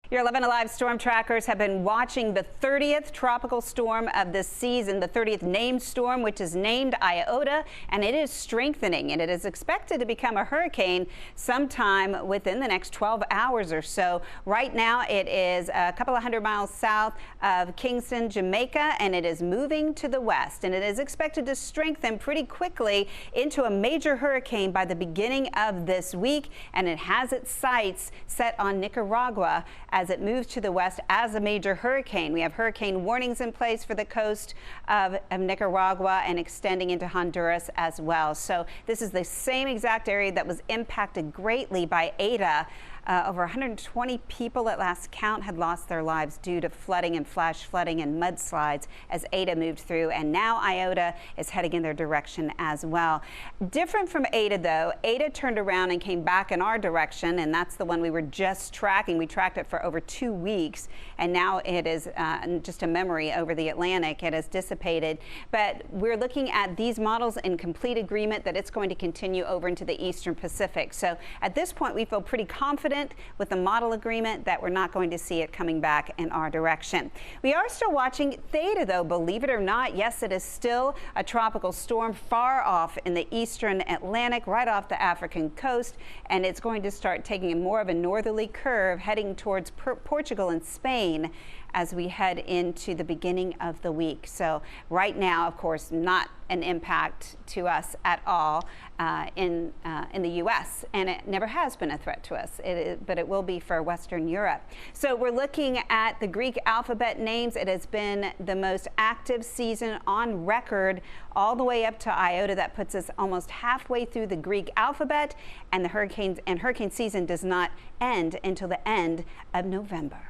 Your 11 Alive storm trackers have been watching the 30th tropical storm of this season, the 30th named storm, which is named Iota, and it is strengthening, and it is expected to become a hurricane sometime within the next 12 hours or so. Right now, it is a couple of hundred miles south of Kingston, Jamaica, and it is moving to the west, and it is expected to strengthen pretty quickly into a major hurricane by the beginning of this week, and it has its sights set on Nicaragua as it moves to the west as a major hurricane. We have hurricane warnings in place for the coast of Nicaragua and extending into Honduras as well. So this is the same exact area that was impacted greatly by Eta. Over 120 people at last count had lost their lives due to flooding and flash flooding and mudslides as Eta moved through, and now Iota is heading in their direction as well. Different from Eta, though, Eta turned around and came back in our direction, and that's the one we were just tracking. We tracked it for over 2 weeks, and now it is just a memory over the Atlantic. It has dissipated, but we're looking at these models in complete agreement that it's going to continue over into the eastern Pacific. So at this point, we feel pretty confident with the model agreement that we're not going to see it coming back in our direction. We are still watching Theta, though, believe it or not. Yes, it is still a tropical storm far off in the eastern Atlantic, right off the African coast, and it's going to start taking more of a northerly curve heading towards Portugal and Spain as we head into the beginning of the week. So right now, of course, not an impact to us at all in the U.S., and it never has been a threat to us, but it will be for Western Europe. So we're looking at the Greek alphabet names. It has been the most active season on record all the way up to Iota. That puts us almost halfway through the Greek alphabet, and the hurricane season does not end until the end of November.